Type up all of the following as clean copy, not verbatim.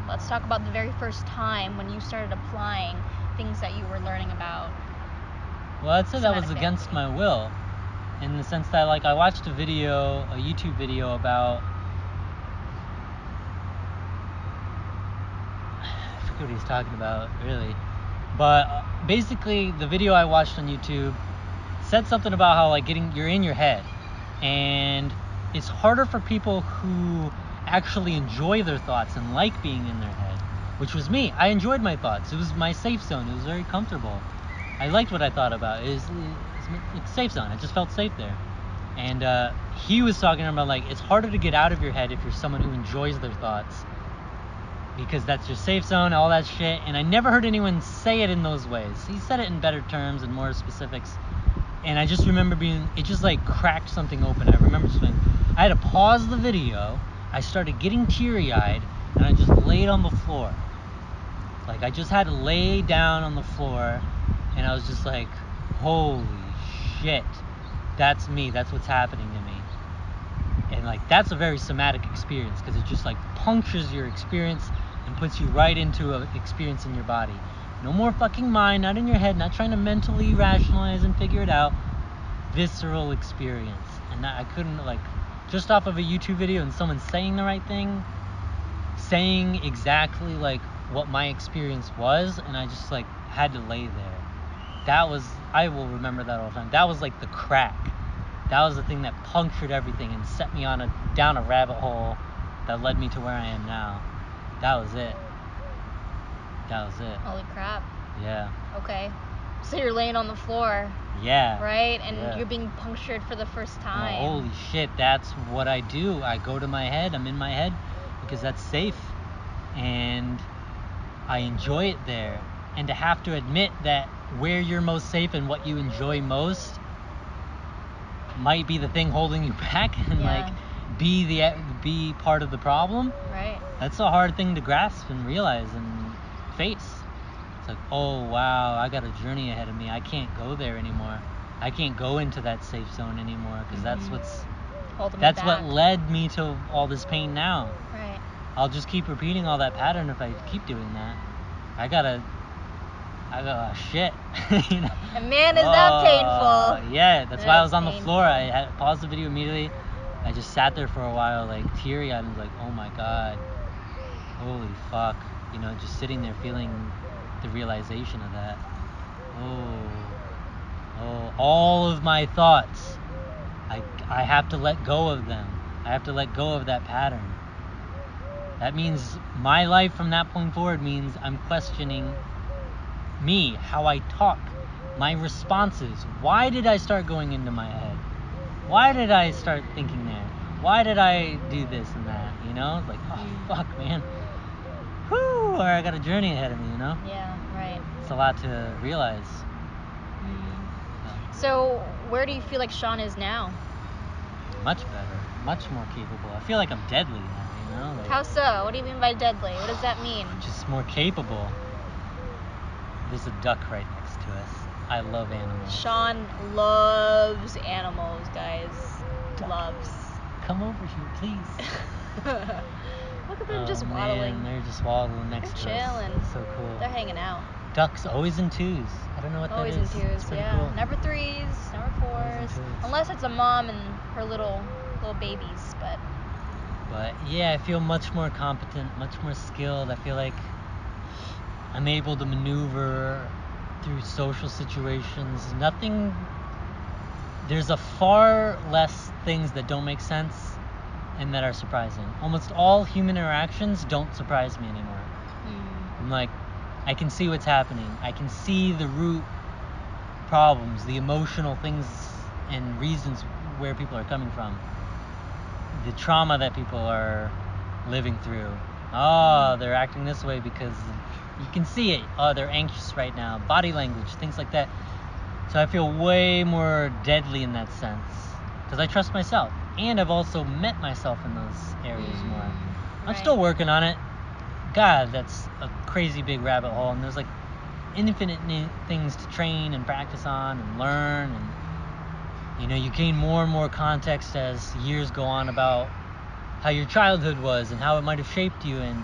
let's talk about the very first time when you started applying things that you were learning about. Well, I'd say that was somatic against therapy. my will, in the sense that, like, I watched a YouTube video about, I forget what he was talking about, really, but basically the video I watched on YouTube said something about how, like, you're in your head, and it's harder for people who actually enjoy their thoughts and like being in their head, which was me. I enjoyed my thoughts. It was my safe zone. It was very comfortable. I liked what I thought about. It's safe zone. I just felt safe there. And he was talking about, like, it's harder to get out of your head if you're someone who enjoys their thoughts, because that's your safe zone, all that shit. And I never heard anyone say it in those ways. He said it in better terms and more specifics. And I just remember it just like cracked something open. I remember just I had to pause the video. I started getting teary-eyed, and I just laid on the floor. Like, I just had to lay down on the floor, and I was just like, holy shit, that's me. That's what's happening to me. And, like, that's a very somatic experience, because it just, like, punctures your experience and puts you right into an experience in your body. No more fucking mind, not in your head, not trying to mentally rationalize and figure it out. Visceral experience. And I couldn't, like, just off of a YouTube video and someone saying the right thing, saying exactly, like, what my experience was, and I just, like, had to lay there. I will remember that all the time. That was, like, the crack. That was the thing that punctured everything and set me down a rabbit hole that led me to where I am now. That was it. Holy crap. Yeah. Okay. So you're laying on the floor. Yeah. Right? And yeah. you're being punctured for the first time. Well, holy shit, that's what I do. I go to my head. I'm in my head because that's safe. And I enjoy it there. And to have to admit that where you're most safe and what you enjoy most might be the thing holding you back and like be part of the problem. Right. That's a hard thing to grasp and realize and face. It's like, oh wow, I got a journey ahead of me. I can't go there anymore. I can't go into that safe zone anymore, because that's what led me to all this pain now. Right. I'll just keep repeating all that pattern if I keep doing that. I gotta shit. You know? And man, is that painful. Yeah, that's why I was on the floor. I had paused the video immediately. I just sat there for a while, like, teary-eyed, and was like, oh my god, holy fuck. You know, just sitting there feeling the realization of that. Oh, all of my thoughts. I have to let go of them. I have to let go of that pattern. That means my life from that point forward means I'm questioning me, how I talk, my responses. Why did I start going into my head? Why did I start thinking there? Why did I do this and that? You know, like, oh fuck, man. Whew, I got a journey ahead of me, you know? Yeah, right. It's a lot to realize. So, where do you feel like Sean is now? Much better, much more capable. I feel like I'm deadly now, you know? Like, how so? What do you mean by deadly? What does that mean? Just more capable. There's a duck right next to us. I love animals. Sean loves animals, guys. Duck. Loves. Come over here, please. Look at them just waddling. Man, they're just waddling next to us. Chilling. It's so cool. They're hanging out. Ducks always in twos. I don't know what Always that is. in twos, It's pretty yeah. cool. Never threes, never fours. Unless it's a mom and her little babies, but yeah, I feel much more competent, much more skilled. I feel like I'm able to maneuver through social situations. There's a far less things that don't make sense and that are surprising. Almost all human interactions don't surprise me anymore. I'm like, I can see what's happening. I can see the root problems, the emotional things and reasons where people are coming from. The trauma that people are living through. Oh, they're acting this way because you can see it. Oh, they're anxious right now. Body language, things like that. So I feel way more deadly in that sense because I trust myself. And I've also met myself in those areas more. I'm still working on it. God, that's a crazy big rabbit hole. And there's like infinite things to train and practice on and learn. And, you know, you gain more and more context as years go on about how your childhood was and how it might have shaped you. And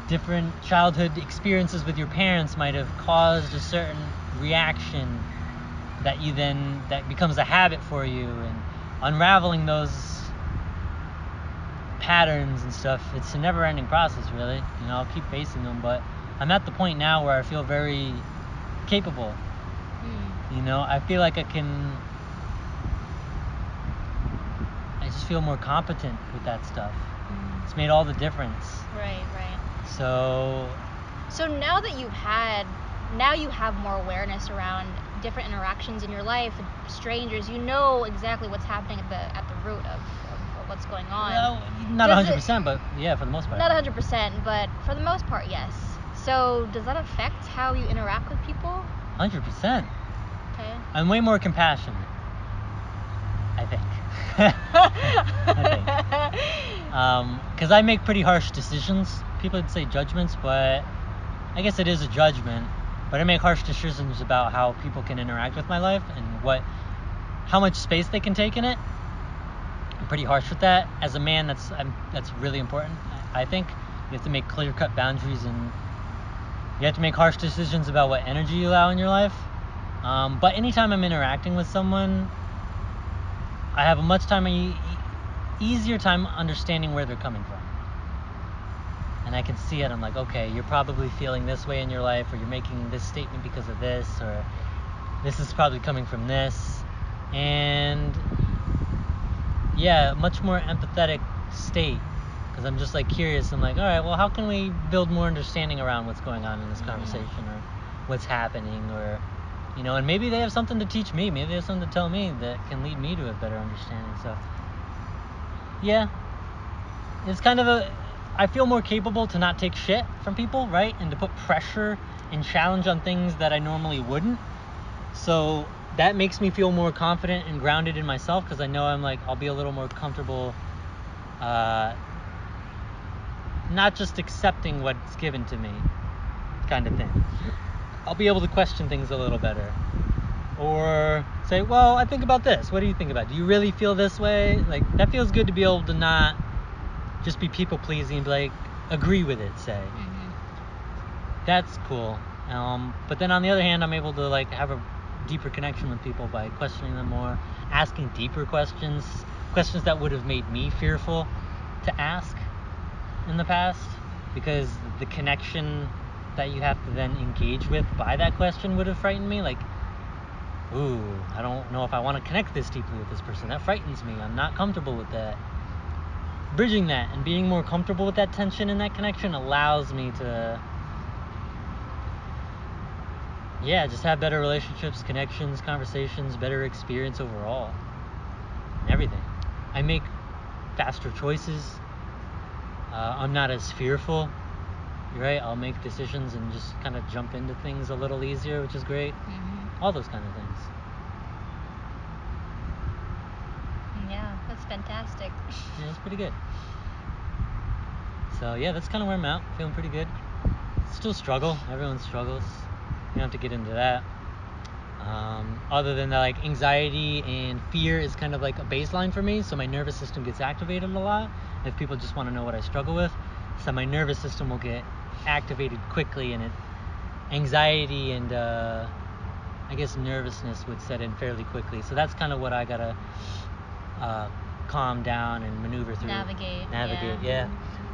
different childhood experiences with your parents might have caused a certain reaction that becomes a habit for you, and unraveling those patterns and stuff, it's a never-ending process, really. I'll keep facing them, but I'm at the point now where I feel very capable. I feel like I just feel more competent with that stuff. It's made all the difference. Right. So now that you have more awareness around different interactions in your life with strangers. You know exactly what's happening at the root of what's going on. Well, not 100%, but yeah, for the most part. Not 100%, but for the most part, yes. So does that affect how you interact with people? 100%. Okay. I'm way more compassionate, I think. Because I make pretty harsh decisions. People would say judgments, but I guess it is a judgment. But I make harsh decisions about how people can interact with my life and how much space they can take in it. I'm pretty harsh with that. As a man, that's really important. I think you have to make clear-cut boundaries, and you have to make harsh decisions about what energy you allow in your life. But anytime I'm interacting with someone, I have a much easier time understanding where they're coming from. And I can see it. I'm like, okay, you're probably feeling this way in your life, or you're making this statement because of this, or this is probably coming from this. And yeah, much more empathetic state, because I'm just like curious. I'm like, all right, well, how can we build more understanding around what's going on in this conversation, or what's happening, or and maybe they have something to teach me, maybe they have something to tell me that can lead me to a better understanding. So yeah, it's kind of I feel more capable to not take shit from people, right? And to put pressure and challenge on things that I normally wouldn't. So that makes me feel more confident and grounded in myself, because I know I'll be a little more comfortable not just accepting what's given to me kind of thing. I'll be able to question things a little better. Or say, well, I think about this. What do you think about it? Do you really feel this way? That feels good to be able to not just be people pleasing and be agree with it, say. That's cool. But then on the other hand, I'm able to have a deeper connection with people by questioning them more, asking deeper questions that would have made me fearful to ask in the past, because the connection that you have to then engage with by that question would have frightened me. Ooh, I don't know if I want to connect this deeply with this person. That frightens me. I'm not comfortable with that. Bridging that and being more comfortable with that tension and that connection allows me to just have better relationships, connections, conversations, better experience overall, and everything. I make faster choices. I'm not as fearful. You're right. I'll make decisions and just kind of jump into things a little easier, which is great. All those kind of things. Yeah, that's fantastic. Yeah, it's pretty good. So yeah, that's kind of where I'm at. Feeling pretty good. Still struggle. Everyone struggles. You don't have to get into that. Other than that, anxiety and fear is kind of a baseline for me. So my nervous system gets activated a lot. If people just want to know what I struggle with, so my nervous system will get activated quickly, and anxiety and I guess nervousness would set in fairly quickly. So that's kind of what I gotta calm down and maneuver through. Navigate. Yeah.